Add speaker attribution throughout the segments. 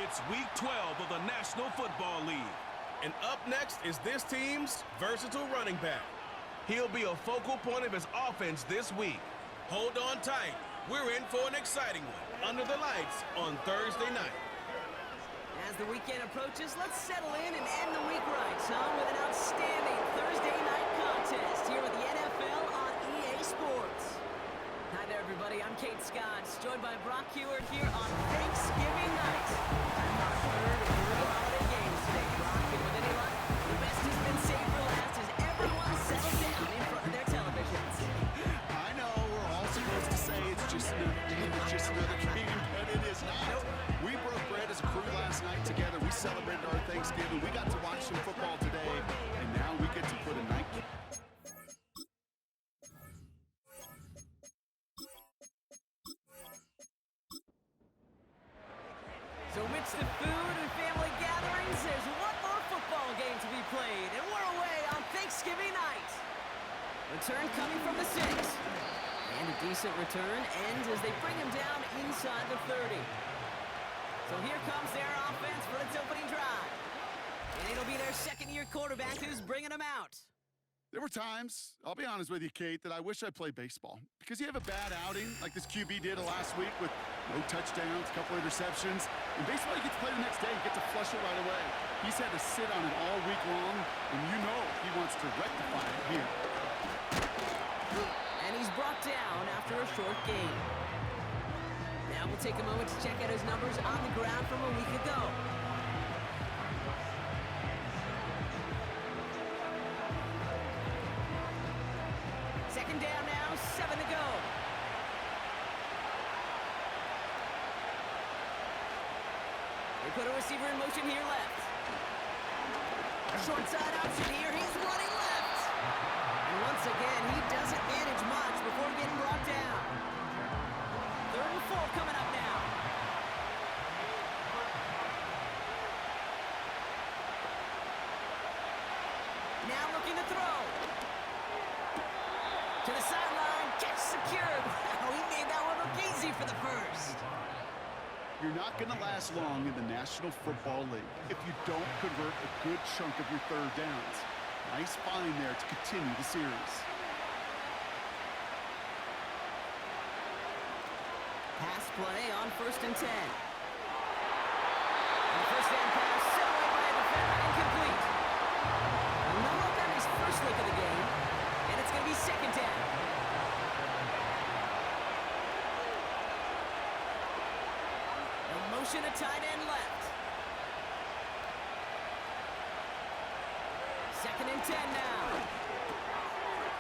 Speaker 1: It's Week 12 of the National Football League. And up next is this team's versatile running back. He'll be a focal point of his offense this week. Hold on tight. We're in for an exciting one under the lights on Thursday night.
Speaker 2: As the weekend approaches, let's settle in and end the week right, son, with an outstanding Thursday night contest here with the NFL on EA Sports. Hi there, everybody. I'm Kate Scotts, joined by Brock Heward here on Thanksgiving night. I'm our third of 3 holiday games today, Brock. And with any luck, the best has been saved for last as everyone settles down in front of their televisions.
Speaker 3: I know we're all supposed to say it's just another game, it's just another game, but it is not.
Speaker 2: Nope.
Speaker 3: We broke bread as a crew last night together. We celebrated our Thanksgiving. We got to watch some football today, and now we get to put a night.
Speaker 2: So amidst the food and family gatherings, there's one more football game to be played, and we're away on Thanksgiving night. Return coming from the 6. And a decent return ends as they bring him down inside the 30. So here comes their offense for its opening drive. And it'll be their second-year quarterback who's bringing them out.
Speaker 3: There were times, I'll be honest with you, Kate, that I wish I played baseball. Because you have a bad outing, like this QB did last week with no touchdowns, a couple interceptions. In baseball, you get to play the next day. You get to flush it right away. He's had to sit on it all week long, and you know he wants to rectify it here.
Speaker 2: And he's brought down after a short game. Now we'll take a moment to check out his numbers on the ground from a week ago. Second down now, 7 to go. They put a receiver in motion here left. A short side option here, he's running left. And once again, he doesn't manage much before getting brought down. 3rd and 4 coming up now. Now looking to throw. To the sideline, catch secured. Wow, he made that one look easy for the first.
Speaker 3: You're not going to last long in the National Football League if you don't convert a good chunk of your third downs. Nice find there to continue the series.
Speaker 2: Pass play on 1st and 10. And the first down pass set away by a defender, incomplete. No look on his first look of the game, and it's going to be 2nd down. A motion to tight end left. 2nd and 10 now.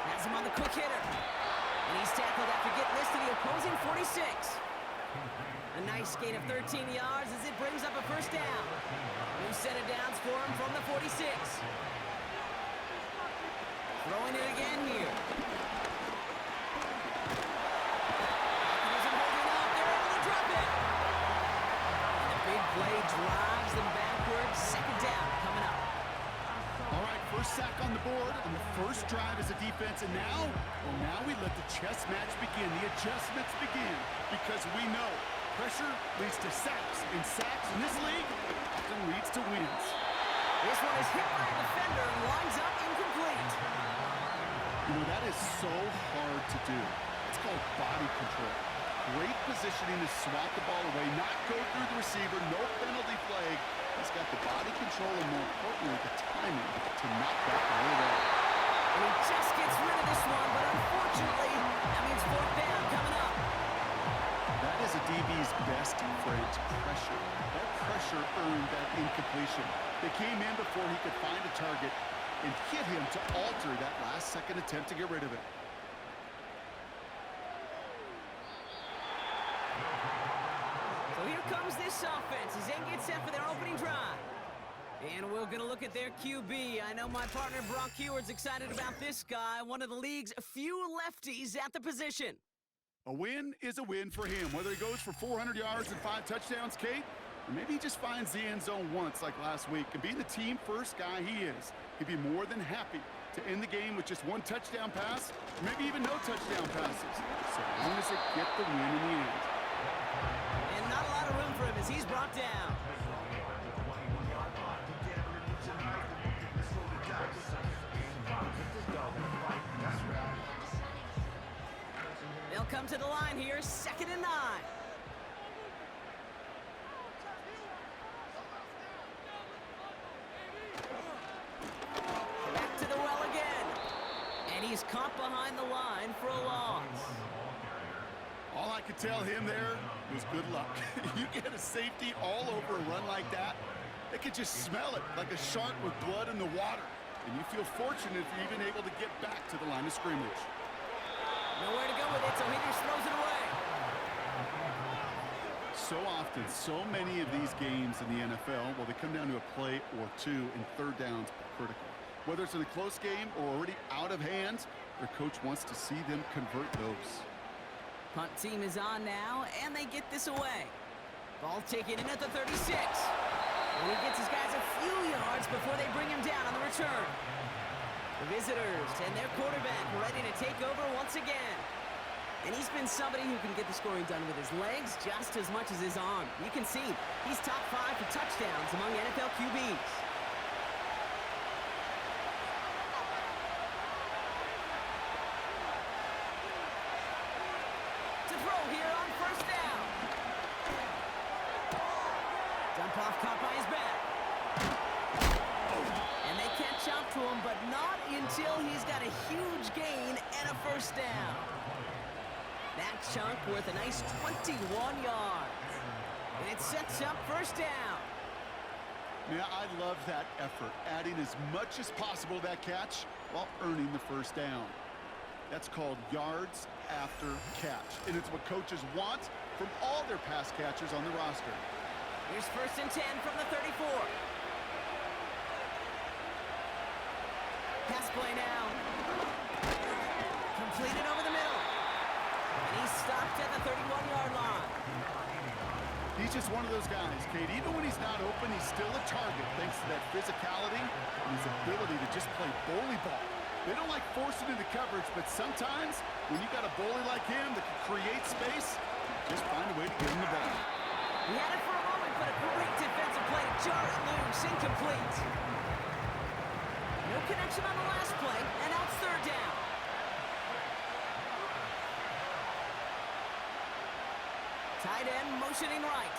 Speaker 2: Has him on the quick hitter. And he's tackled after getting this to the opposing 46. A nice gain of 13 yards as it brings up a first down. New set of downs for him from the 46. Throwing it again here. Isn't holding up. They're able to drop it. And the big play drives them backwards. 2nd down coming up.
Speaker 3: All right, first sack on the board on the first drive as a defense, and now we let the chess match begin, the adjustments begin, because we know pressure leads to sacks, and sacks in this league often leads to wins.
Speaker 2: This one is hit by a defender and winds up incomplete.
Speaker 3: You know, that is so hard to do. It's called body control. Great positioning to swat the ball away, not go through the receiver, no penalty flag. He's got the body control and, more importantly, the timing to knock that ball away.
Speaker 2: And he just gets rid of this one, but unfortunately, that means 4th down coming up.
Speaker 3: That is a DB's best friend, pressure. That pressure earned that incompletion. They came in before he could find a target and hit him to alter that last-second attempt to get rid of it.
Speaker 2: So here comes this offense as they get set for their opening drive. And we're going to look at their QB. I know my partner Brock Heward's excited about this guy, one of the league's few lefties at the position.
Speaker 3: A win is a win for him, whether he goes for 400 yards and 5 touchdowns, Kate, or maybe he just finds the end zone once like last week. And being the team-first guy he is, he'd be more than happy to end the game with just 1 touchdown pass, or maybe even no touchdown passes, so long as they get the win in the end.
Speaker 2: And not a lot of of room for him as he's brought down. They'll come to the line here, 2nd and 9. Back to the well again. And he's caught behind the line for a loss.
Speaker 3: All I could tell him there was good luck. You get a safety all over a run like that, they could just smell it like a shark with blood in the water. And you feel fortunate if you're even able to get back to the line of scrimmage.
Speaker 2: Nowhere to go with it, so he just throws it away.
Speaker 3: So often, so many of these games in the NFL, well, they come down to a play or two, and third downs are critical. Whether it's in a close game or already out of hand, their coach wants to see them convert those.
Speaker 2: Punt team is on now, and they get this away. Ball taken in at the 36. And he gets his guys a few yards before they bring him down on the return. The visitors and their quarterback ready to take over once again. And he's been somebody who can get the scoring done with his legs just as much as his arm. You can see he's top 5 for touchdowns among NFL QBs. To throw here on 1st down. Dump off caught by his back. And they can't jump to him, but not until he's got a huge gain and a 1st down. That chunk worth a nice 21 yards. And it sets up 1st down.
Speaker 3: Man, I love that effort, adding as much as possible to that catch while earning the 1st down. That's called yards after catch, and it's what coaches want from all their pass catchers on the roster.
Speaker 2: Here's 1st and 10 from the 34. Pass play now. Completed over the middle. And he's stopped at the 31-yard line.
Speaker 3: He's just one of those guys, Kate. Even when he's not open, he's still a target thanks to that physicality and his ability to just play bully ball. They don't like forcing into coverage, but sometimes when you got a bully like him that can create space, just find a way to get him the ball.
Speaker 2: He had it for a moment, but a great defensive play to jar it loose, incomplete. No connection on the last play, and now it's 3rd down. Tight end motioning right.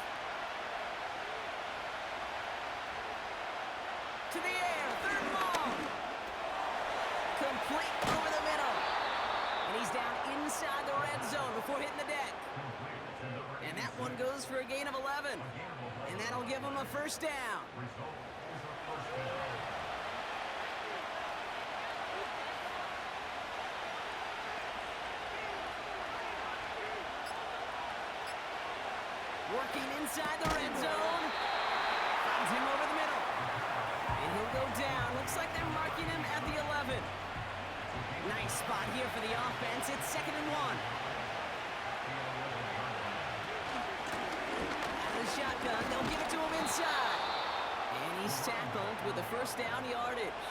Speaker 2: To the air, 3rd and long. Complete over the middle. And he's down inside the red zone before hitting the deck. And that one goes for a gain of 11. And that'll give him a 1st down. Working inside the red zone. Finds him over the middle. And he'll go down. Looks like they're marking him at the 11. Nice spot here for the offense. It's 2nd and 1. Out of the shotgun. They'll give it to him inside. And he's tackled with a 1st down yardage.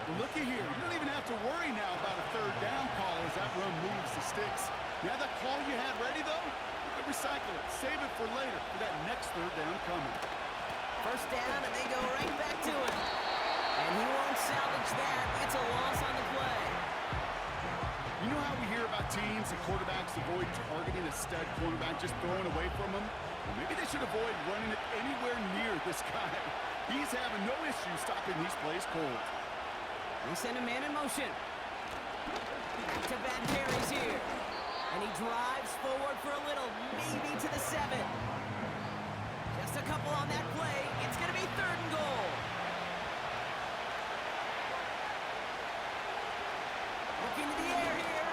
Speaker 3: Well, looky here. You don't even have to worry now about a 3rd down call as that run moves the sticks. You have that call you had ready, though? Recycle it. Save it for later for that next 3rd down coming.
Speaker 2: 1st down, and they go right back to it. And he won't salvage that. It's a loss on the play.
Speaker 3: You know how we hear about teams and quarterbacks avoid targeting a stud cornerback, just throwing away from him? Well, maybe they should avoid running it anywhere near this guy. He's having no issue stopping these plays cold.
Speaker 2: They send a man in motion. Back-to-back carries here. And he drives forward for a little, maybe to the 7. Just a couple on that play. It's going to be 3rd and goal. Looking to the air here.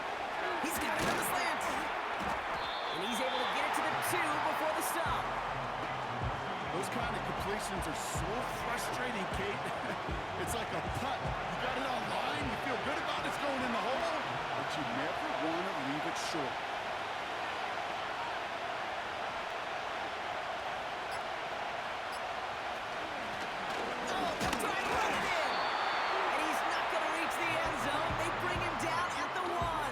Speaker 2: He's got it on the slant. And he's able to get it to the 2 before the stop.
Speaker 3: Those kind of completions are so frustrating, Kate. It's like a putt. You got it on line, you feel good about it's going in the hole, but you never want to leave it short.
Speaker 2: Oh, they'll try and run it in. And he's not going to reach the end zone. They bring him down at the 1.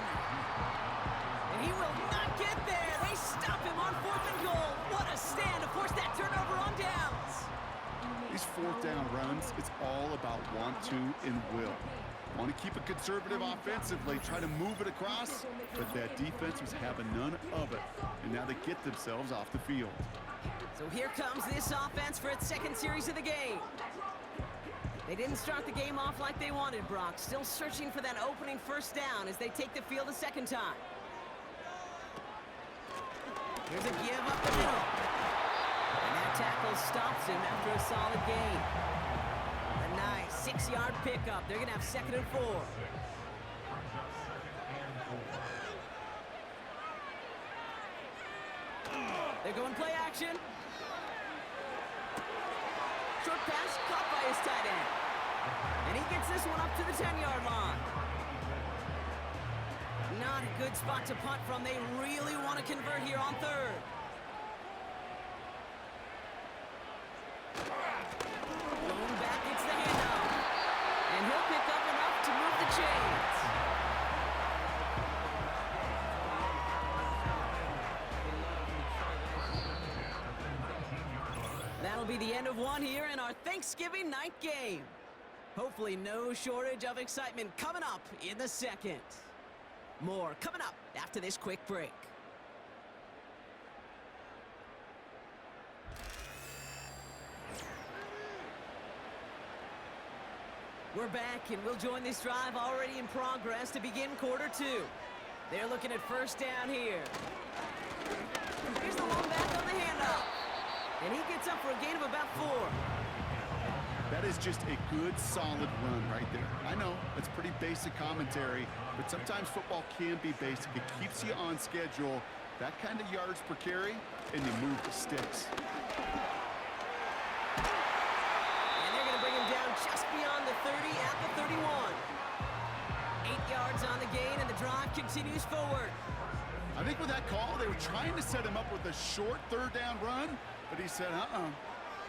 Speaker 2: And he will not get there. They stop him on 4th and goal. What
Speaker 3: these fourth down runs, it's all about want to and will. Want to keep it conservative offensively, try to move it across, but that defense was having none of it, and now they get themselves off the field.
Speaker 2: So here comes this offense for its second series of the game. They didn't start the game off like they wanted, Brock. Still searching for that opening first down as they take the field a second time. Here's a give up the middle. And that tackle stops him after a solid gain. A nice 6-yard pickup. They're going to have 2nd and 4. They're going play action. Short pass caught by his tight end. And he gets this one up to the 10-yard line. Not a good spot to punt from. They really want to convert here on 3rd. Going back, it's the handoff. And he'll pick up enough to move the chains. That'll be the end of one here in our Thanksgiving night game. Hopefully no shortage of excitement coming up in the second. More coming up after this quick break. We're back, and we'll join this drive already in progress to begin quarter 2. They're looking at first down here. Here's the long back on the handoff. And he gets up for a gain of about 4.
Speaker 3: That is just a good, solid run right there. I know, it's pretty basic commentary, but sometimes football can be basic. It keeps you on schedule, that kind of yards per carry, and you move the sticks.
Speaker 2: And they're going to bring him down just beyond the 30 at the 31. 8 yards on the gain, and the drive continues forward.
Speaker 3: I think with that call, they were trying to set him up with a short 3rd down run, but he said,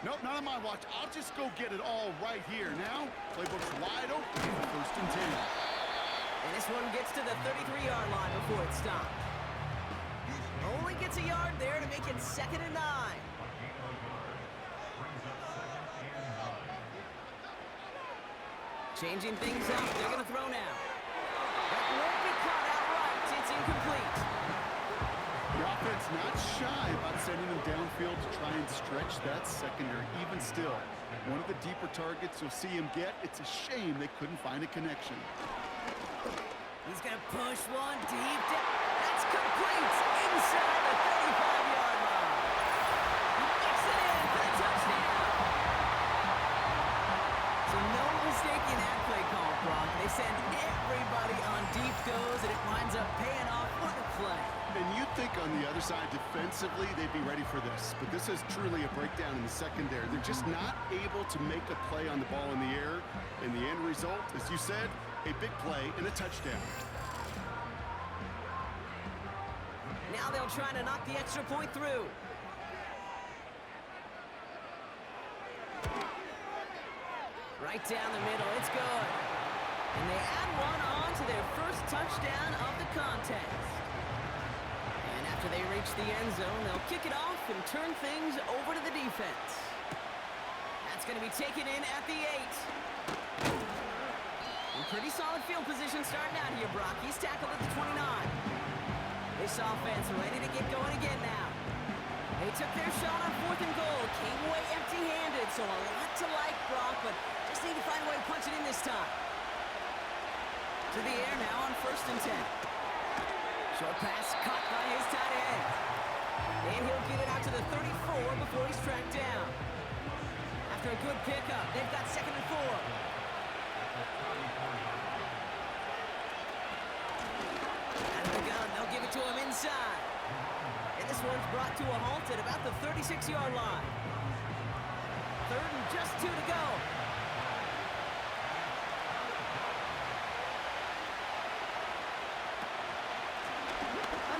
Speaker 3: nope, not on my watch. I'll just go get it all right here. Now, playbook's wide open for 1st and 10.
Speaker 2: And this one gets to the 33-yard line before it stopped. Only gets a yard there to make it 2nd and 9. Changing things up. They're going to throw now. That won't be caught outright. It's incomplete.
Speaker 3: The offense not shy about sending them downfield to try and stretch that secondary. Even still, one of the deeper targets you'll see him get. It's a shame they couldn't find a connection.
Speaker 2: He's going to push one deep down. That's complete inside the 35-yard line. He gets it in for the touchdown. So no mistaking that play call, Brock. They send everybody on deep goes, and it winds up paying off. What a play.
Speaker 3: And you'd think on the other side, defensively, they'd be ready for this. But this is truly a breakdown in the secondary. They're just not able to make a play on the ball in the air. And the end result, as you said, a big play and a touchdown.
Speaker 2: Now they'll try to knock the extra point through. Right down the middle, it's good. And they add one on to their first touchdown of the contest. And after they reach the end zone, they'll kick it off and turn things over to the defense. That's going to be taken in at the 8. And pretty solid field position starting out here, Brock. He's tackled at the 29. This offense ready to get going again now. They took their shot on 4th and goal. Came away empty-handed, so a lot to like, Brock, but just need to find a way to punch it in this time. To the air now on 1st and 10. Short pass caught by his tight end. And he'll get it out to the 34 before he's tracked down. After a good pickup, they've got 2nd and 4. Out of the gun, they'll give it to him inside. And this one's brought to a halt at about the 36-yard line. 3rd and just 2 to go.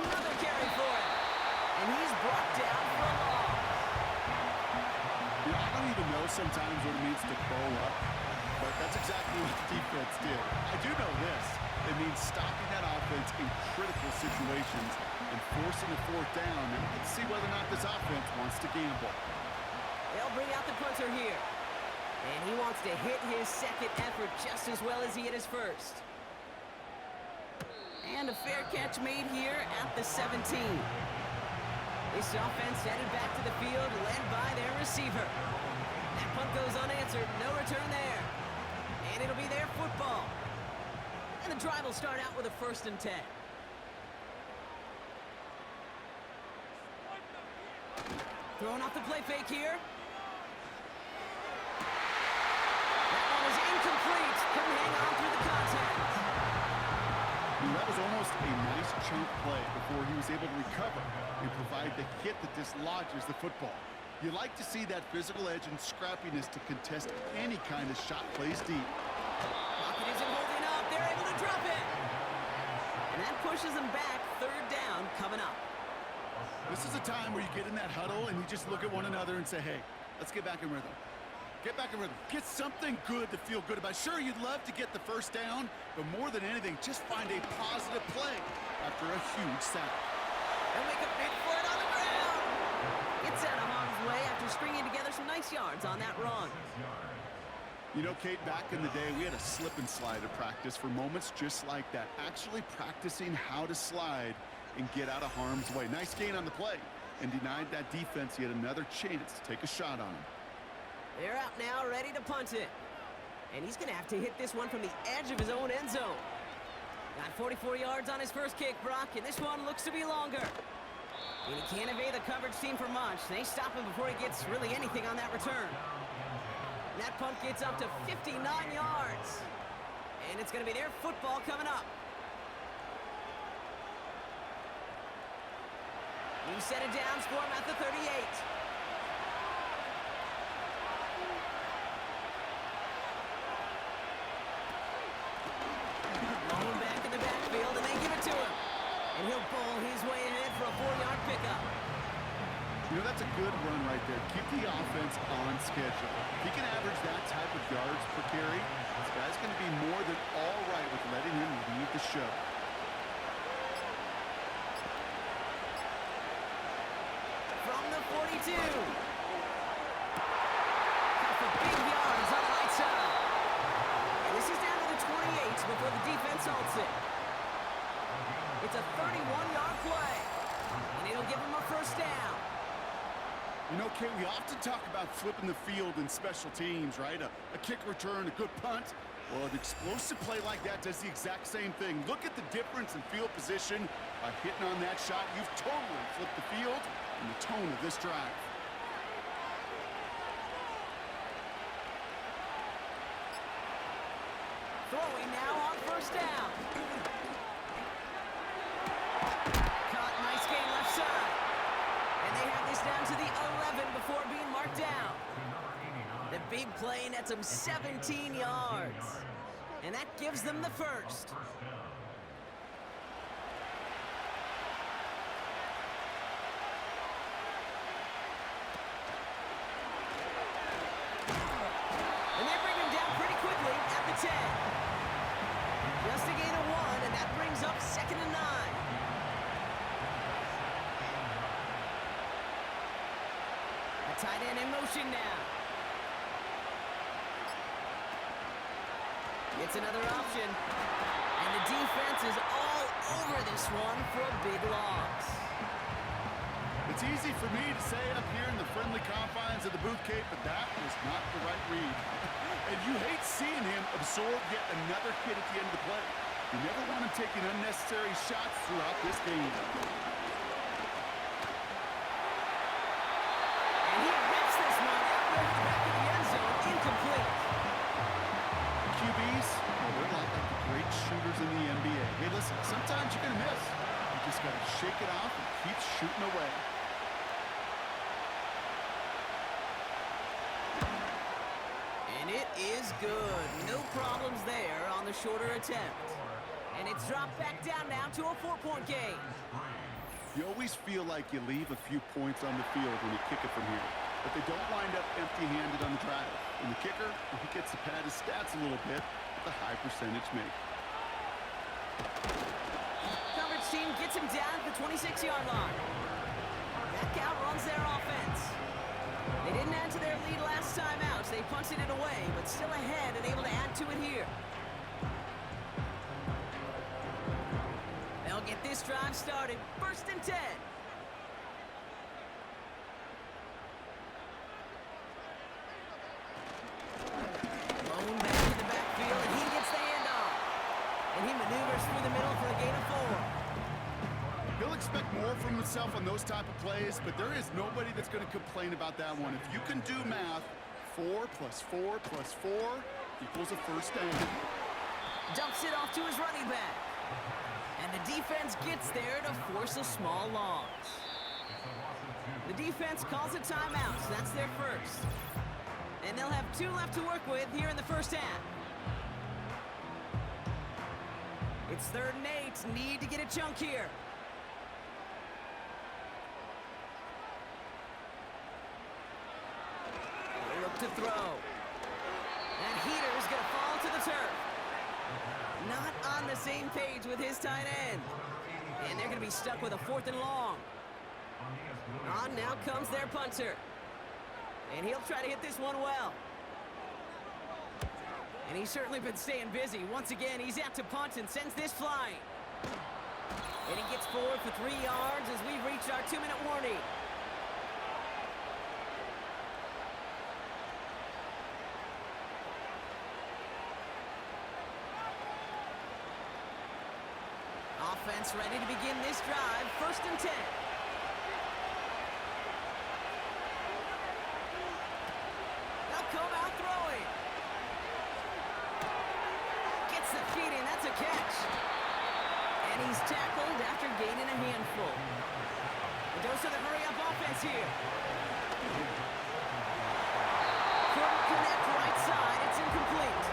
Speaker 2: Another carry for him. And he's brought down for a loss.
Speaker 3: I don't even know sometimes what it means to bow up, but that's exactly what the defense did. I do know this. It means stopping that offense in critical situations and forcing a 4th down. And let's see whether or not this offense wants to gamble.
Speaker 2: They'll bring out the punter here. And he wants to hit his second effort just as well as he hit his first. And a fair catch made here at the 17. This offense headed back to the field, led by their receiver. That punt goes unanswered, no return there. And it'll be their football. And the drive will start out with a 1st and 10. Throwing off the play fake here. That one is incomplete. Couldn't hang on through the contact.
Speaker 3: That was almost a nice chunk play before he was able to recover and provide the hit that dislodges the football. You like to see that physical edge and scrappiness to contest any kind of shot plays deep.
Speaker 2: Pocket isn't holding up. They're able to drop it. And that pushes them back. 3rd down coming up.
Speaker 3: This is a time where you get in that huddle and you just look at one another and say, hey, let's get back in rhythm. Get back in rhythm. Get something good to feel good about. Sure, you'd love to get the 1st down, but more than anything, just find a positive play after a huge sack.
Speaker 2: They'll make a big for it on the ground. Gets out of harm's way after stringing together some nice yards on that run.
Speaker 3: You know, Kate, back in the day, we had a slip and slide at practice for moments just like that. Actually practicing how to slide and get out of harm's way. Nice gain on the play and denied that defense yet another chance to take a shot on him.
Speaker 2: They're out now, ready to punt it. And he's going to have to hit this one from the edge of his own end zone. Got 44 yards on his first kick, Brock, and this one looks to be longer. And he can't evade the coverage team for much. They stop him before he gets really anything on that return. And that punt gets up to 59 yards. And it's going to be their football coming up. New set of downs for him at the 38. Rolling back in the backfield, and they give it to him. And he'll bowl his way ahead for a 4-yard pickup.
Speaker 3: You know, that's a good run right there. Keep the offense on schedule. If he can average that type of yards per carry, this guy's going to be more than all right with letting him lead the show.
Speaker 2: From the 42. Got for big yards on the right side. And this is down to the 28 before the defense halts it. It's a 31-yard play. And it'll give him a 1st down.
Speaker 3: You know, Kate, we often talk about flipping the field in special teams, right? A kick return, a good punt. Well, an explosive play like that does the exact same thing. Look at the difference in field position. By hitting on that shot, you've totally flipped the field and the tone of this drive.
Speaker 2: Throwing now on 1st down. Caught, nice gain left side. And they have this down to the 11 before being marked down. The big play nets them 17 yards. And that gives them the 1st. And they bring him down pretty quickly at the 10. Just a gain of 1, and that brings up 2nd and 9. A tight end in motion now. It's another option. And the defense is all over this one for a big loss.
Speaker 3: It's easy for me to say up here in the friendly confines of the booth, Kate, but that was not the right read. And you hate seeing him absorb yet another hit at the end of the play. You never want him taking unnecessary shots throughout this game.
Speaker 2: And he rips this one out the back of the end zone, incomplete.
Speaker 3: QBs, well, they're like the great shooters in the NBA. Hey, listen, sometimes you're going to miss. You just got to shake it off and keep shooting away.
Speaker 2: And it is good. No problems there on the shorter attempt. And it's dropped back down now to a 4-point game.
Speaker 3: You always feel like you leave a few points on the field when you kick it from here. But they don't wind up empty-handed on the drive. And the kicker, he gets to pad his stats a little bit with a high percentage make.
Speaker 2: Coverage team gets him down at the 26-yard line. Back out runs their offense. They didn't add to their lead last time out. They punted it away, but still ahead and able to add to it here. They'll get this drive started. 1st and 10. Lone back in the backfield, and he gets the handoff. And he maneuvers through the middle for a gain of 4.
Speaker 3: He'll expect more from himself on those type of plays, but there is nobody that's going to complain about that one. If you can do math, 4 + 4 + 4 equals a first down.
Speaker 2: Dumps it off to his running back. And the defense gets there to force a small loss. The defense calls a timeout, so that's their first. And they'll have 2 left to work with here in the first half. It's 3rd and 8. Need to get a chunk here. To throw. That heater is going to fall to the turf. Not on the same page with his tight end. And they're going to be stuck with a 4th and long. On now comes their punter. And he'll try to hit this one well. And he's certainly been staying busy. Once again, he's out to punt and sends this flying. And he gets forward for 3 yards as we reach our 2-minute warning. Offense ready to begin this drive. 1st and 10. They'll come out throwing. Gets the feet in. That's a catch. And he's tackled after gaining a handful. The dose of the hurry-up offense here. Couldn't connect right side. It's incomplete.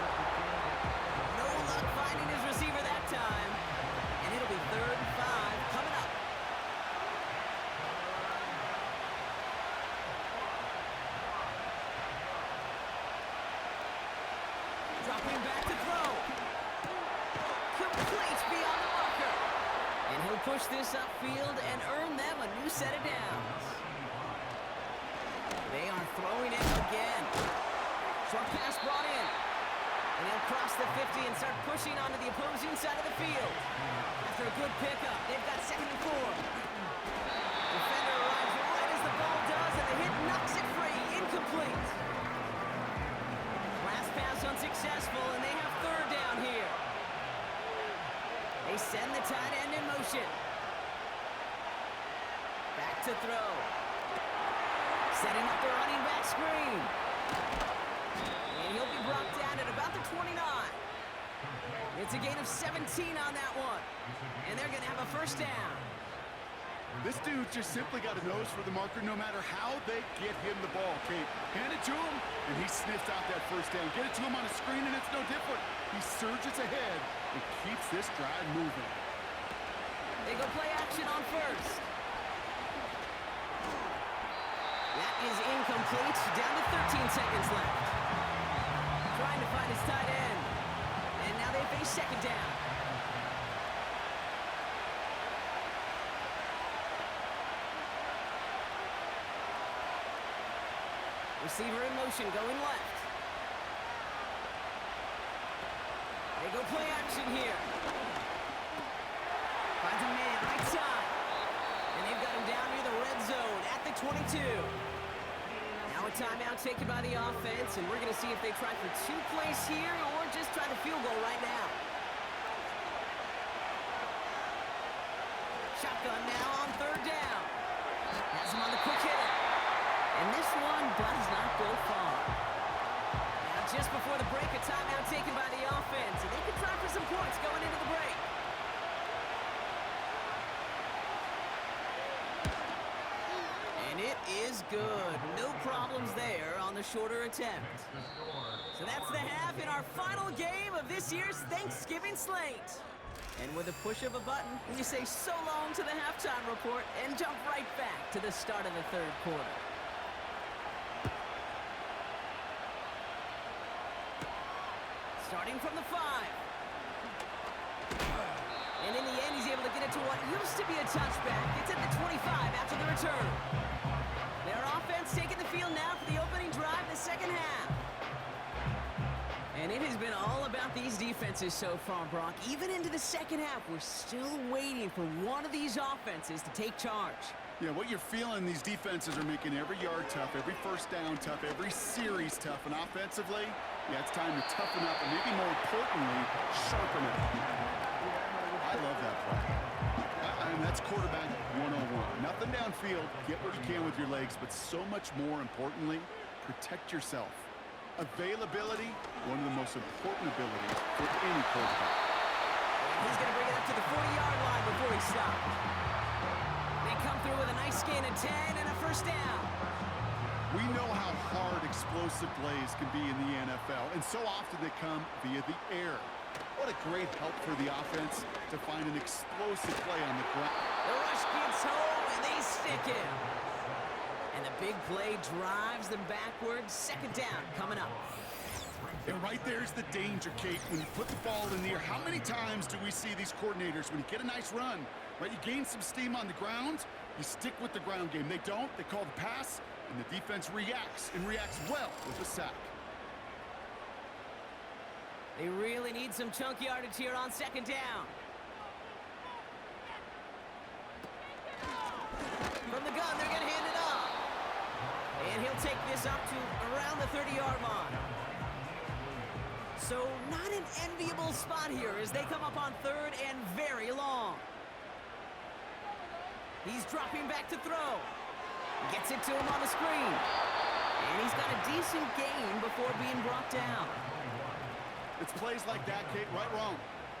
Speaker 2: No luck finding his receiver that time. And it'll be 3rd and 5 coming up. Dropping back to throw. Complete beyond the marker. And he'll push this upfield and earn them a new set of downs. They are throwing it again. Short pass brought in. And he'll cross the 50 and start pushing onto the opposing side of the field. After a good pickup, they've got 2nd and 4. Defender arrives right as the ball does, and the hit knocks it free. Incomplete. Last pass unsuccessful, and they have 3rd down here. They send the tight end in motion. Back to throw. Setting up the running back screen. And he'll be brought down at about the 29. It's a gain of 17 on that one. And they're going to have a 1st down.
Speaker 3: This dude just simply got a nose for the marker no matter how they get him the ball, Kate. Hand it to him, and he sniffs out that 1st down. Get it to him on a screen, and it's no different. He surges ahead and keeps this drive moving.
Speaker 2: They go play action on 1st. That is incomplete. Down to 13 seconds left. Trying to find his tight end. And now they face 2nd down. Receiver in motion, going left. They go play action here. Finds a man right side. And they've got him down near the red zone at the 22. Now a timeout taken by the offense, and we're going to see if they try for 2 plays here or just try the field goal right now. Shotgun now on 3rd down. Has him on the quick hitter. And this one does not go far. Now just before the break, a timeout taken by the offense, and they can try for some points going into the break. And it is good. No problems there on the shorter attempt. So that's the half in our final game of this year's Thanksgiving slate. And with a push of a button, we say so long to the halftime report and jump right back to the start of the 3rd quarter. Starting from the 5. And in the end, he's able to get it to what used to be a touchback. It's at the 25 after the return. Their offense taking the field now And it has been all about these defenses so far, Brock. Even into the second half, we're still waiting for one of these offenses to take charge.
Speaker 3: Yeah, what you're feeling, these defenses are making every yard tough, every first down tough, every series tough. And offensively, yeah, it's time to toughen up and maybe more importantly, sharpen it. I love that play. I mean, that's quarterback 101. Nothing downfield, get what you can with your legs, but so much more importantly, protect yourself. Availability, one of the most important abilities for any quarterback.
Speaker 2: He's going to bring it up to the 40-yard line before he stops. They come through with a nice gain of 10 and a first down.
Speaker 3: We know how hard explosive plays can be in the NFL, and so often they come via the air. What a great help for the offense to find an explosive play on the ground.
Speaker 2: The rush gets home, and they stick him. And the big play drives them backwards. Second down coming up.
Speaker 3: And right there's the danger, Kate. When you put the ball in the air, how many times do we see these coordinators, when you get a nice run, right, you gain some steam on the ground, you stick with the ground game. They don't. They call the pass, and the defense reacts, and reacts well with a sack.
Speaker 2: They really need some chunk yardage here on second down. From the gun, they're going to hand it off. And he'll take this up to around the 30-yard line. So not an enviable spot here as they come up on third and very long. He's dropping back to throw. Gets it to him on the screen. And he's got a decent gain before being brought down.
Speaker 3: It's plays like that, Kate, right, wrong.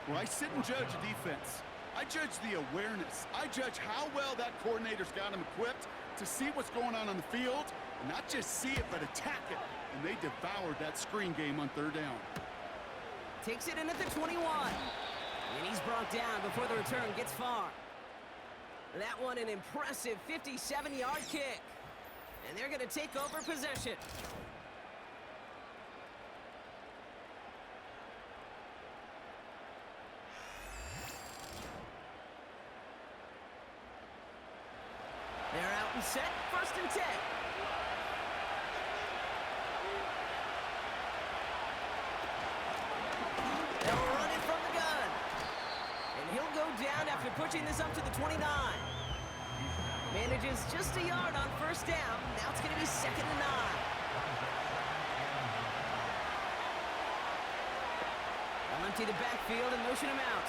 Speaker 3: Where I sit and judge a defense. I judge the awareness. I judge how well that coordinator's got him equipped to see what's going on the field, and not just see it, but attack it. And they devoured that screen game on third down.
Speaker 2: Takes it in at the 21. And he's brought down before the return gets far. That one an impressive 57-yard kick. And they're going to take over possession. They're out and set, first and 10. They'll run it from the gun. And he'll go down after pushing this up to the 29. Manages just a yard on first down. Now it's going to be second and 9. They'll empty the backfield and motion him out.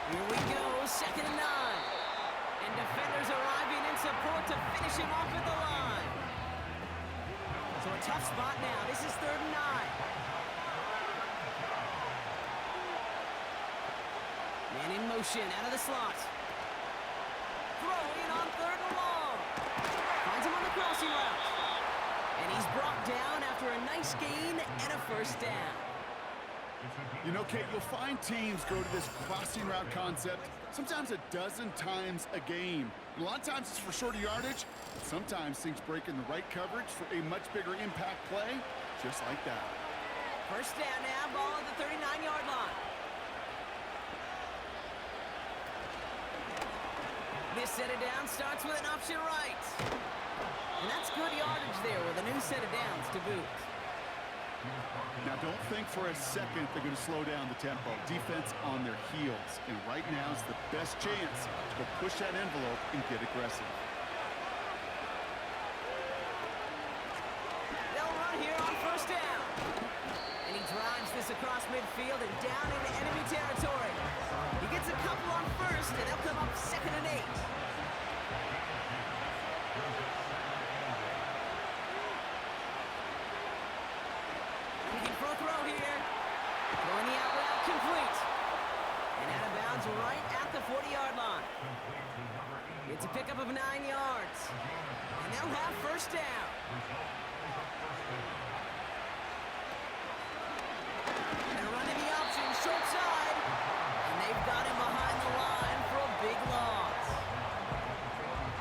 Speaker 2: Here we go, second and 9. And defenders arriving in support to finish him off at the line. So a tough spot now. This is third and 9. Man in motion out of the slot. Throwing on third and long. Finds him on the crossing route. And he's brought down after a nice gain and a first down.
Speaker 3: You know, Kate, you'll find teams go to this crossing route concept sometimes a dozen times a game. And a lot of times it's for shorter yardage, but sometimes things break in the right coverage for a much bigger impact play, just like that.
Speaker 2: First down now, ball at the 39-yard line. This set of downs starts with an option right. And that's good yardage there with a new set of downs to boot.
Speaker 3: Now, don't think for a second they're going to slow down the tempo. Defense on their heels. And right now is the best chance to go push that envelope and get aggressive.
Speaker 2: They'll run here on first down. And he drives this across midfield and down into enemy territory. He gets a couple on first, and they'll come up second and 8. Throw here. Throwing the out route complete. And out of bounds right at the 40-yard line. It's a pickup of 9 yards. And they'll have first down. They're running the option short side. And they've got him behind the line for a big loss.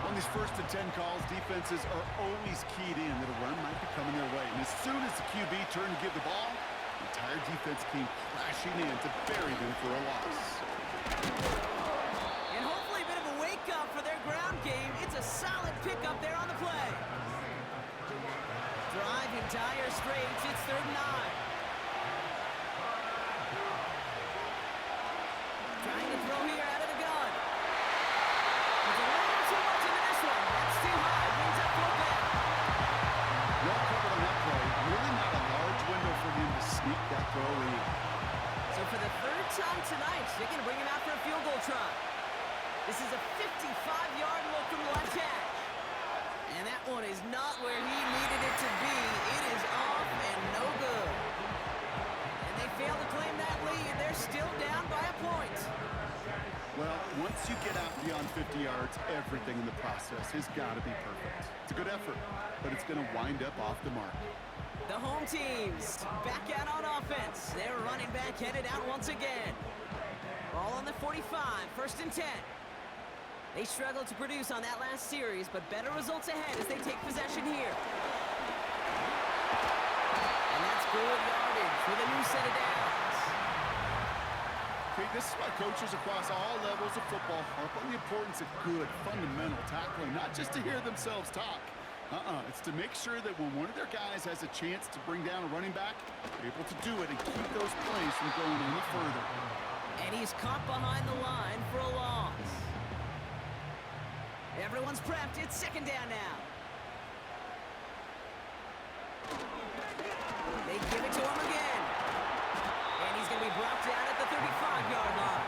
Speaker 3: On these first and 10 calls, defenses are always keyed in that a run might be coming their way. And as soon as the QB turned to give the ball, the entire defense came crashing in to bury them for a loss.
Speaker 2: And hopefully a bit of a wake-up for their ground game. It's a solid pickup there on the play. Driving dire straits, it's third and 9. Trying to throw here out of the gun. He's a little too much into this one. That's too high. Brings up for a back.
Speaker 3: Well covered on that play. Really not a large window for him to sneak that throw in.
Speaker 2: So for the third time tonight, they're going to bring him out for a field goal try. This is a 55-yard look from the left hash. And that one is not where he needed it to be. It is off and no good. And they fail to claim that lead. They're still down by a point.
Speaker 3: Well, once you get out beyond 50 yards, everything in the process has got to be perfect. It's a good effort, but it's going to wind up off the mark.
Speaker 2: The home teams back out on offense. Their running back headed out once again. Ball on the 45, 1st and 10. They struggled to produce on that last series, but better results ahead as they take possession here. And that's good yardage with a new set of downs.
Speaker 3: Okay, this is why coaches across all levels of football harp on the importance of good, fundamental tackling, not just to hear themselves talk. It's to make sure that when one of their guys has a chance to bring down a running back, they're able to do it and keep those plays from going any further.
Speaker 2: And he's caught behind the line for a loss. Everyone's prepped. It's 2nd down now. They give it to him again. And he's going to be brought down at the 35-yard line.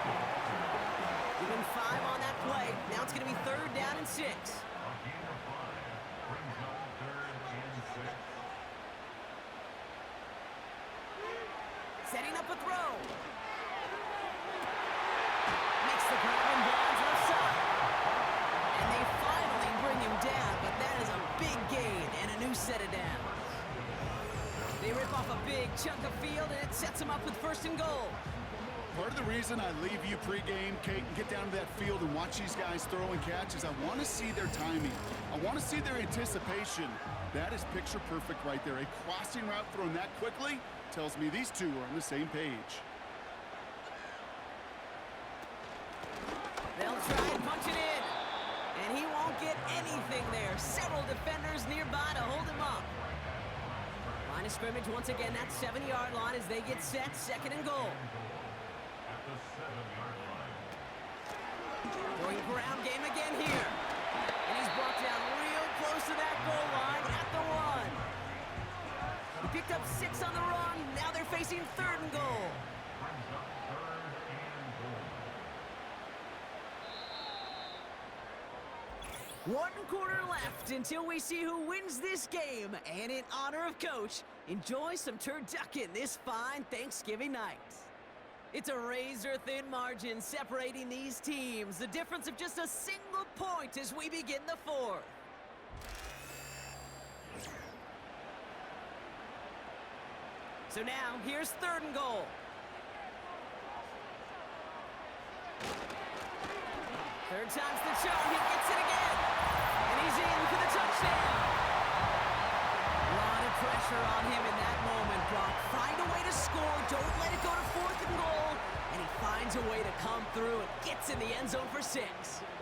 Speaker 2: Give him 5 on that play. Now it's going to be 3rd down and 6. Setting up a throw. Makes the grab and bonds left side. And they finally bring him down, but that is a big gain and a new set of downs. They rip off a big chunk of field, and it sets them up with 1st and goal.
Speaker 3: Part of the reason I leave you pregame, Kate, and get down to that field and watch these guys throw and catch is I want to see their timing. I want to see their anticipation. That is picture perfect right there. A crossing route thrown that quickly tells me these two are on the same page.
Speaker 2: They'll try and punch it in. And he won't get anything there. Several defenders nearby to hold him up. Line of scrimmage once again, that 7-yard line as they get set, 2nd and goal. Going ground game again here. And he's brought down real close to that goal line at the 1. He picked up 6 on the run. Now they're facing 3rd and goal. One quarter left until we see who wins this game. And in honor of Coach, enjoy some turducken this fine Thanksgiving night. It's a razor-thin margin separating these teams. The difference of just a single point as we begin the 4th. So now, here's 3rd and goal. Third time's the charm. He gets it again. And he's in for the touchdown. A lot of pressure on him in that moment, Brock. Find a way to score. Don't let it go to 4th and goal. And he finds a way to come through and gets in the end zone for 6.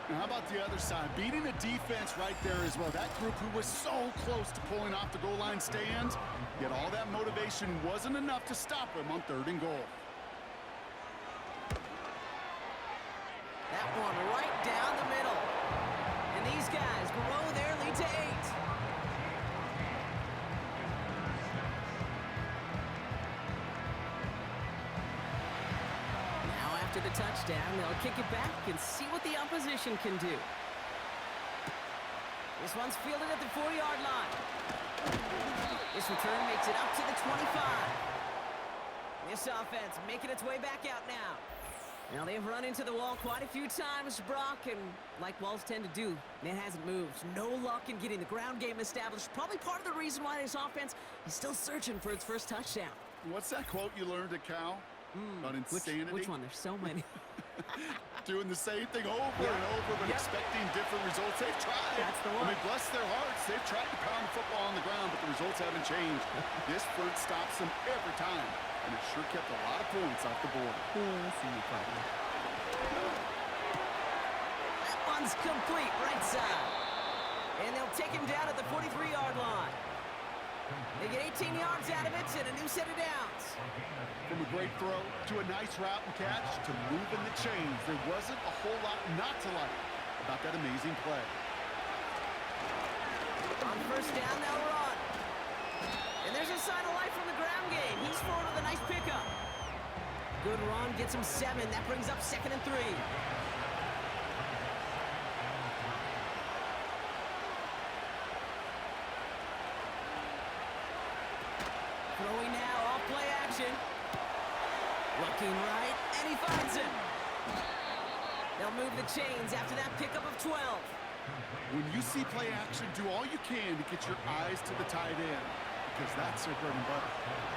Speaker 3: Now, how about the other side? Beating the defense right there as well. That group who was so close to pulling off the goal line stand, yet all that motivation wasn't enough to stop him on 3rd and goal.
Speaker 2: That one right down the middle. And these guys grow their lead to 8. Now after the touchdown, they'll kick it back and see what the opposition can do. This one's fielded at the 4-yard line. This return makes it up to the 25. This offense making its way back out now. Now, they've run into the wall quite a few times, Brock, and like walls tend to do, it hasn't moved. No luck in getting the ground game established. Probably part of the reason why this offense is still searching for its first touchdown.
Speaker 3: What's that quote you learned at Cal? About insanity?
Speaker 2: Which one? There's so many.
Speaker 3: Doing the same thing over and over, but expecting different results. They've tried.
Speaker 2: That's the one.
Speaker 3: I mean, bless their hearts. They've tried to pound the football on the ground, but the results haven't changed. This front stops them every time, and it sure kept a lot of points off the board.
Speaker 2: That one's complete, right side. And they'll take him down at the 43-yard line. They get 18 yards out of it and a new set of downs.
Speaker 3: From a great throw to a nice route and catch to moving the chains, there wasn't a whole lot not to like about that amazing play.
Speaker 2: On first down, they'll run. And there's a sign of life from the ground game. He's forward with a nice pickup. Good run, gets him 7. That brings up 2nd and 3. Throwing now, off play action. Looking right, and he finds him. They'll move the chains after that pickup of 12.
Speaker 3: When you see play action, do all you can to get your eyes to the tight end, because that's their bread and butter.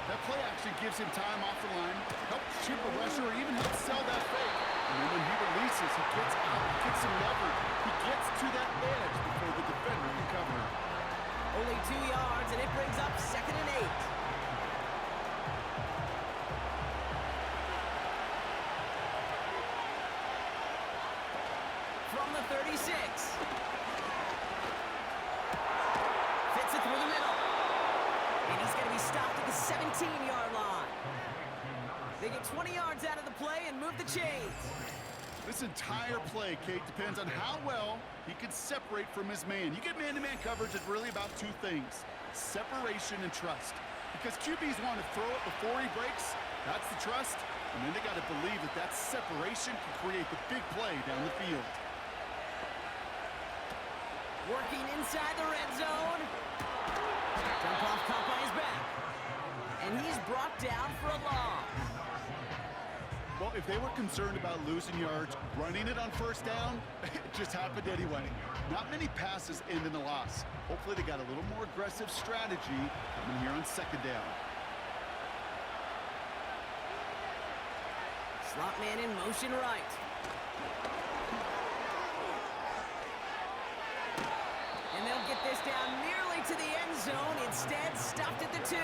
Speaker 3: That play action gives him time off the line, helps chip a rusher, or even helps sell that fake. And then when he releases, he gets out, he gets some leverage. He gets to that edge before the defender can cover him.
Speaker 2: Only 2 yards, and it brings up 2nd and 8. From the 36. Fits it through the middle. And he's going to be stopped at the 17-yard line. They get 20 yards out of the play and move the chains.
Speaker 3: This entire play, Kate, depends on how well he can separate from his man. You get man-to-man coverage, it's really about 2 things: separation and trust. Because QBs want to throw it before he breaks, that's the trust, and then they got to believe that that separation can create the big play down the field.
Speaker 2: Working inside the red zone. Jump off caught by his back. And he's brought down for a loss.
Speaker 3: Well, if they were concerned about losing yards, running it on first down, it just happened anyway. Not many passes end in a loss. Hopefully they got a little more aggressive strategy coming here on 2nd down.
Speaker 2: Slot man in motion right. And they'll get this down nearly to the end zone. Instead, stopped at the 2.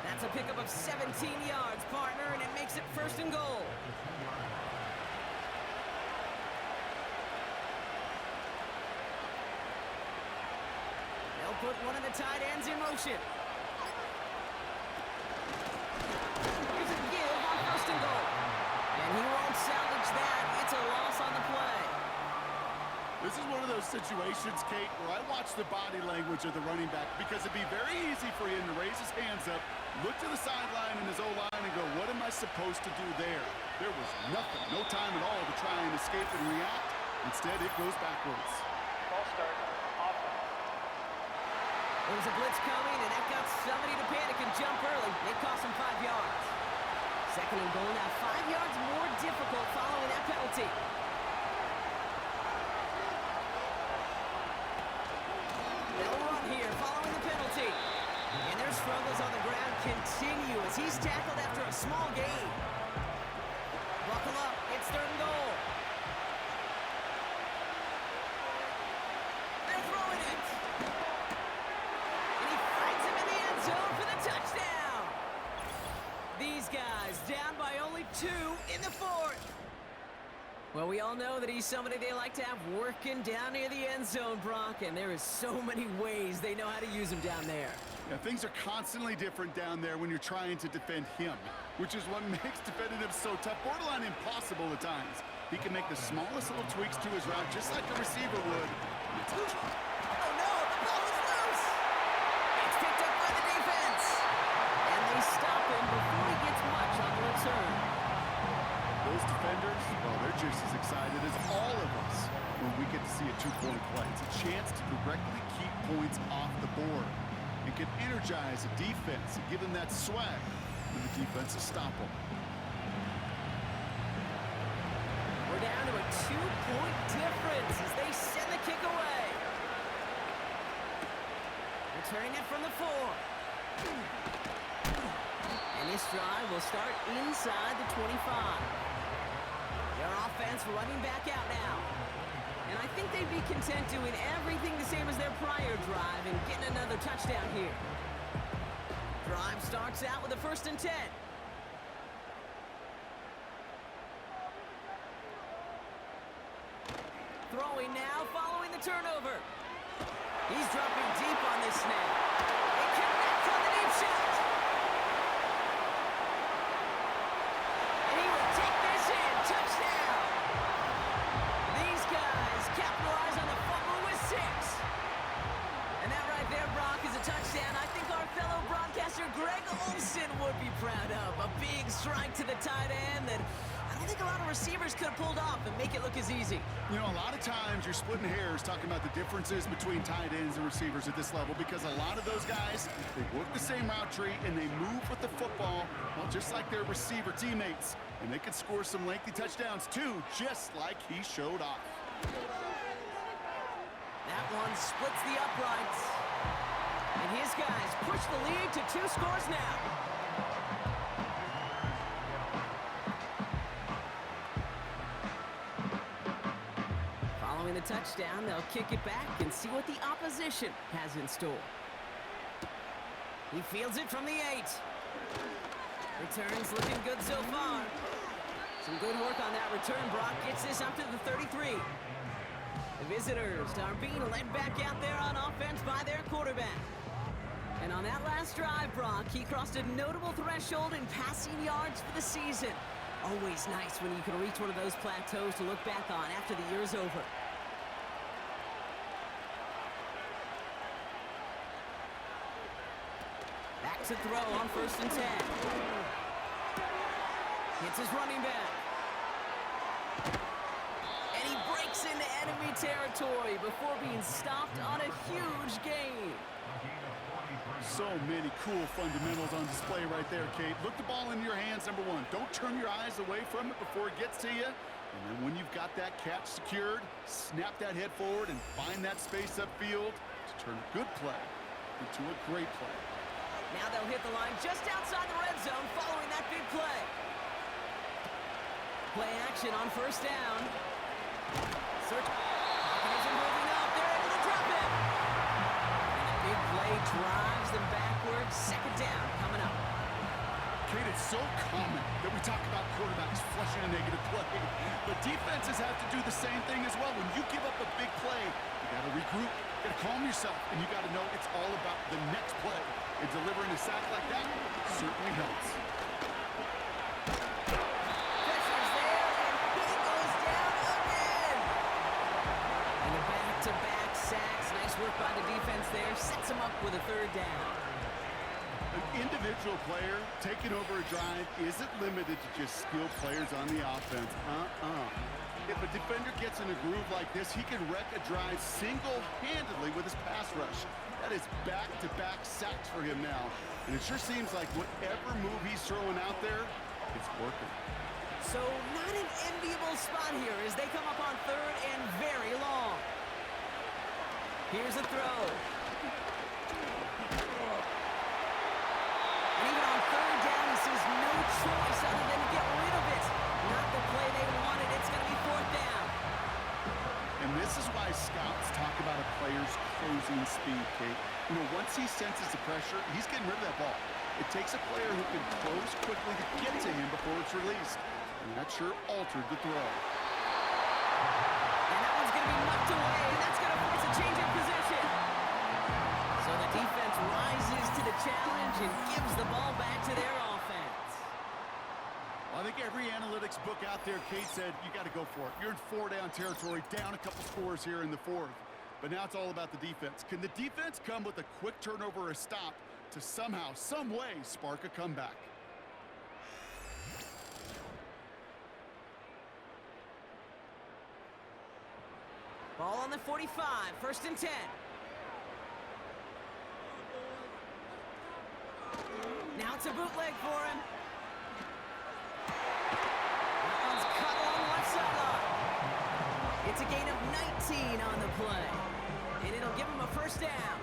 Speaker 2: That's a pickup of 17 yards, partner, and it makes it 1st and goal. They'll put one of the tight ends in motion. Here's a give on 1st and goal. And he won't salvage that. It's a loss on the play.
Speaker 3: This is one of those situations, Kate, where I watch the body language of the running back, because it'd be very easy for him to raise his hands up, look to the sideline in his O-line and go, what am I supposed to do there? There was nothing, no time at all to try and escape and react. Instead, it goes backwards.
Speaker 4: Ball start. Offense.
Speaker 2: There was a blitz coming, and that got somebody to panic and jump early. It cost him 5 yards. 2nd and goal now, 5 yards more difficult following that penalty. They'll run here following the penalty. And their struggles on the ground continue as he's tackled after a small gain. Buckle up, it's 3rd and goal. They're throwing it. And he finds him in the end zone for the touchdown. These guys down by only 2 in the 4th. Well, we all know that he's somebody they like to have working down near the end zone, Brock, and there is so many ways they know how to use him down there.
Speaker 3: Yeah, things are constantly different down there when you're trying to defend him, which is what makes defending him so tough, borderline impossible at times. He can make the smallest little tweaks to his route, just like a receiver would.
Speaker 2: Oh, no, the ball is loose. It's picked up by the defense. And they stop him before he gets much on the return.
Speaker 3: Those defenders, well, they're just as excited as all of us when we get to see a 2-point play. It's a chance to directly keep points off the board. It can energize a defense and give them that swag when the defense is stoppable.
Speaker 2: We're down to a 2-point difference as they send the kick away. Returning it from the 4. And this drive will start inside the 25. Their offense running back out now. And I think they'd be content doing everything the same as their prior drive and getting another touchdown here. Drive starts out with a 1st and 10. Throwing now following the turnover. He's dropping deep on this snap. shot. And he will take this in. Touchdown. These guys capitalize on the fumble with 6. And that right there, Brock, is a touchdown I think our fellow broadcaster Greg Olson would be proud of. A big strike to the tight end that I don't think a lot of receivers could have pulled off and make it look as easy.
Speaker 3: You know, a lot of times you're splitting hairs talking about the differences between tight ends and receivers at this level because a lot of those guys, they work the same route tree and they move with the football, well, just like their receiver teammates. And they can score some lengthy touchdowns too, just like he showed off.
Speaker 2: That one splits the uprights. And his guys push the lead to 2 scores now. Following the touchdown, they'll kick it back and see what the opposition has in store. He fields it from the 8. Returns looking good so far. Some good work on that return. Brock gets this up to the 33. The visitors are being led back out there on offense by their quarterback. And on that last drive, Brock, he crossed a notable threshold in passing yards for the season. Always nice when you can reach one of those plateaus to look back on after the year's over. Back to throw on 1st and 10. Hits his running back. And he breaks into enemy territory before being stopped on a huge gain.
Speaker 3: So many cool fundamentals on display right there, Kate. Look the ball in your hands, number 1. Don't turn your eyes away from it before it gets to you. And then when you've got that catch secured, snap that head forward and find that space upfield to turn a good play into a great play.
Speaker 2: Now they'll hit the line just outside the red zone following that big play. Play action on 1st down. Search. Mechanism moving up. They're able to drop it. And a big play drives them backwards. 2nd down coming up.
Speaker 3: Kate, it's so common that we talk about quarterbacks flushing a negative play. But defenses have to do the same thing as well. When you give up a big play, you got to regroup, you got to calm yourself, and you got to know it's all about the next play. And delivering a sack like that certainly helps.
Speaker 2: Pressure's there, and he goes down again. And a back-to-back sacks. Nice work by the defense there. Sets him up with a 3rd down.
Speaker 3: An individual player taking over a drive isn't limited to just skilled players on the offense. If a defender gets in a groove like this, he can wreck a drive single-handedly with his pass rush. That is back-to-back sacks for him now. And it sure seems like whatever move he's throwing out there, it's working.
Speaker 2: So not an enviable spot here as they come up on 3rd and very long. Here's a throw. And even on 3rd down, he sees no choice other than to get rid of it. Not the play they wanted. It's going to be 4th down.
Speaker 3: And this is why scouts talk about a player's closing speed, Kate. You know, once he senses the pressure, he's getting rid of that ball. It takes a player who can close quickly to get to him before it's released. And that sure altered the throw.
Speaker 2: And that one's going to be knocked away, and that's going to force a change of position. So the defense rises to the challenge and gives the ball back to their offense.
Speaker 3: Well, I think every analytics book out there, Kate, said you got to go for it. You're in 4-down territory, down a couple scores here in the 4th. But now it's all about the defense. Can the defense come with a quick turnover or a stop to somehow, some way, spark a comeback?
Speaker 2: Ball on the 45, 1st and 10. Now it's a bootleg for him. That one's cut along the left sideline. It's a gain of 19 on the play. And it'll give him a 1st down.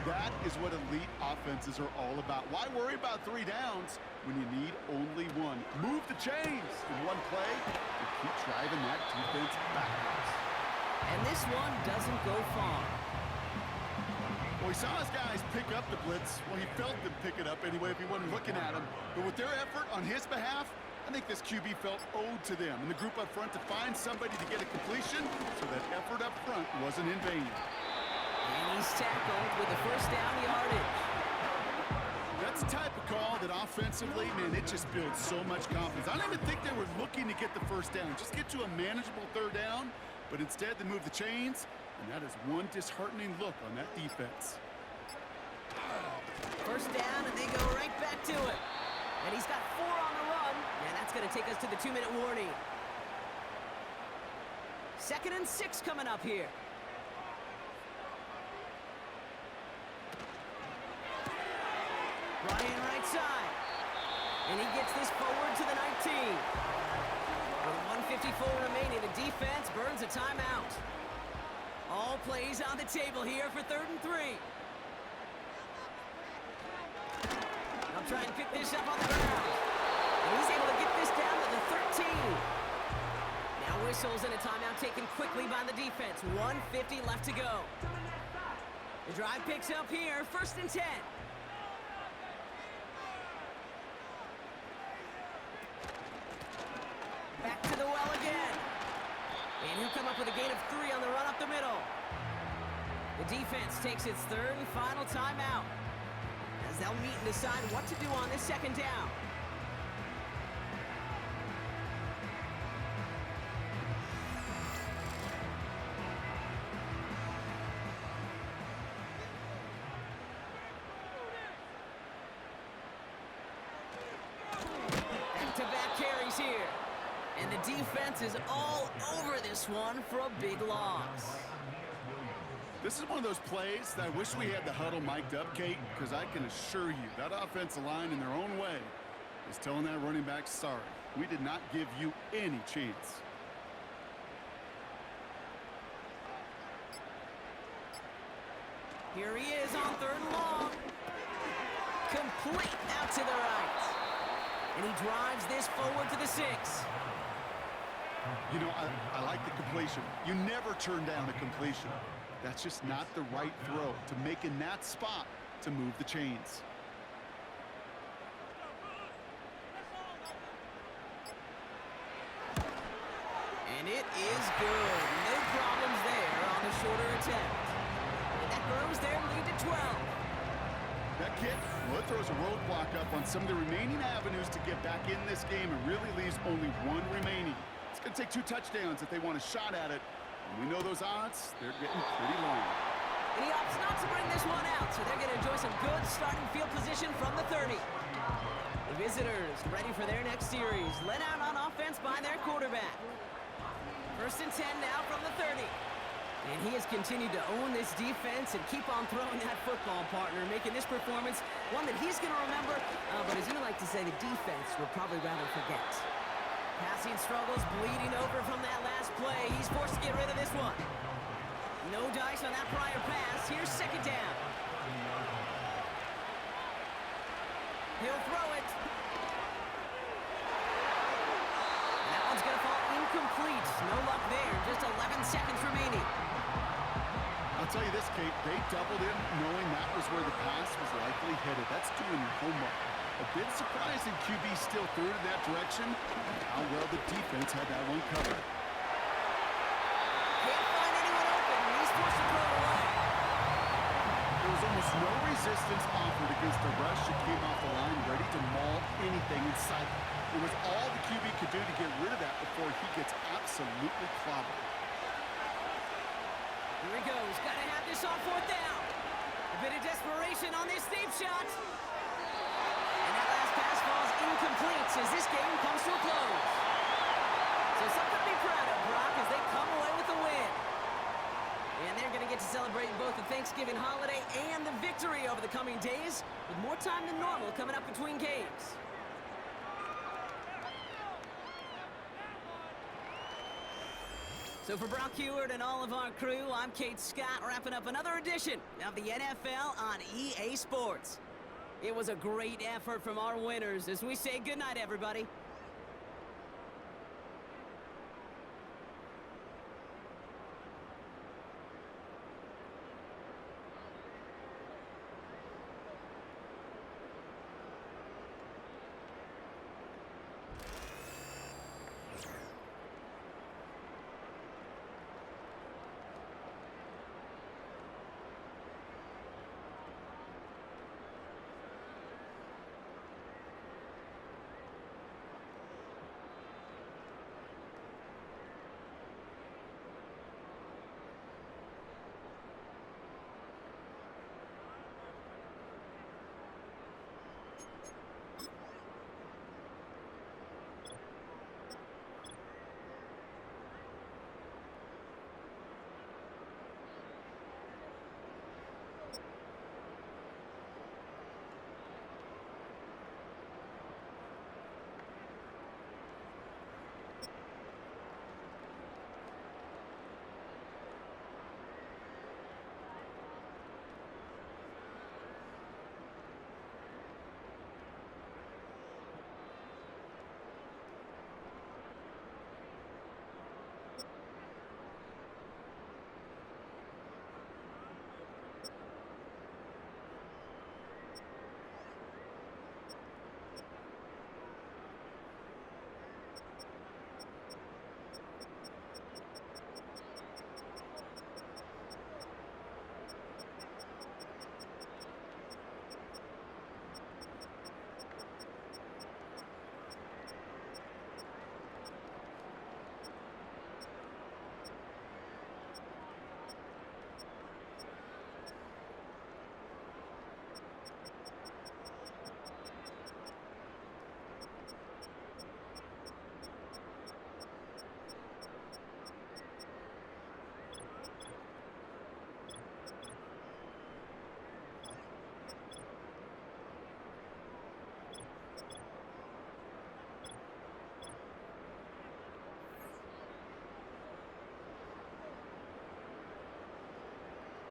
Speaker 3: That is what elite offenses are all about. Why worry about 3 downs when you need only 1? Move the chains in one play and keep driving that defense backwards.
Speaker 2: And this one doesn't go far.
Speaker 3: Well, he saw his guys pick up the blitz. Well, he felt them pick it up anyway if he wasn't looking at him. But with their effort on his behalf, I think this QB felt owed to them and the group up front to find somebody to get a completion so that effort up front wasn't in vain.
Speaker 2: And he's tackled with the first down yardage.
Speaker 3: That's the type of call that offensively, man, it just builds so much confidence. I don't even think they were looking to get the first down. Just get to a manageable third down, but instead they move the chains, and that is one disheartening look on that defense.
Speaker 2: First down, and they go right back to it. And he's got 4 on the run, and that's going to take us to the 2-minute warning. 2nd and 6 coming up here. Running right side. And he gets this forward to the 19. With 1:54 remaining, the defense burns a timeout. All plays on the table here for 3rd and 3. I'll try and pick this up on the ground. And he's able to get this down to the 13. Now whistles and a timeout taken quickly by the defense. 1:50 left to go. The drive picks up here, 1st and 10. Back to the well again. And he'll come up with a gain of 3 on the run up the middle. The defense takes its 3rd and final timeout, as they'll meet and decide what to do on this 2nd down. Back-to-back carries here. And the defense is all over this one for a big loss.
Speaker 3: This is one of those plays that I wish we had the huddle mic'd up, Kate, because I can assure you that offensive line in their own way is telling that running back, sorry, we did not give you any chance.
Speaker 2: Here he is on 3rd and long. Complete out to the right. And he drives this forward to the 6.
Speaker 3: You know, I like the completion. You never turn down a completion. That's just not the right throw to make in that spot to move the chains.
Speaker 2: And it is good. No problems there on the shorter attempt. And that grows their lead to 12.
Speaker 3: That kick, well, it throws a roadblock up on some of the remaining avenues to get back in this game and really leaves only 1 remaining. It's going to take 2 touchdowns if they want a shot at it. And we know those odds, they're getting pretty long.
Speaker 2: And he opts not to bring this one out, so they're going to enjoy some good starting field position from the 30. The visitors ready for their next series, led out on offense by their quarterback. 1st and 10 now from the 30. And he has continued to own this defense and keep on throwing that football, partner, making this performance one that he's going to remember, but as you like to say, the defense would probably rather forget. Passing struggles bleeding over from that last play. He's forced to get rid of this one. No dice on that prior pass. Here's 2nd down. He'll throw it. And that one's going to fall incomplete. No luck there. Just 11 seconds remaining.
Speaker 3: I'll tell you this, Kate, they doubled in knowing that was where the pass was likely headed. That's doing your homework. A bit surprising QB still threw it in that direction. How well the defense had that one covered.
Speaker 2: Can't find anyone open. He's forced to throw it away.
Speaker 3: There was almost no resistance offered against the rush that came off the line, ready to maul anything in sight. It was all the QB could do to get rid of that before he gets absolutely clobbered.
Speaker 2: Here he goes. Got to have this on 4th down. A bit of desperation on this deep shot. And that last pass falls incomplete as this game comes to a close. So something to be proud of, Brock, as they come away with the win. And they're going to get to celebrate both the Thanksgiving holiday and the victory over the coming days, with more time than normal coming up between games. So for Brock Heward and all of our crew, I'm Kate Scott, wrapping up another edition of the NFL on EA Sports. It was a great effort from our winners as we say goodnight, everybody.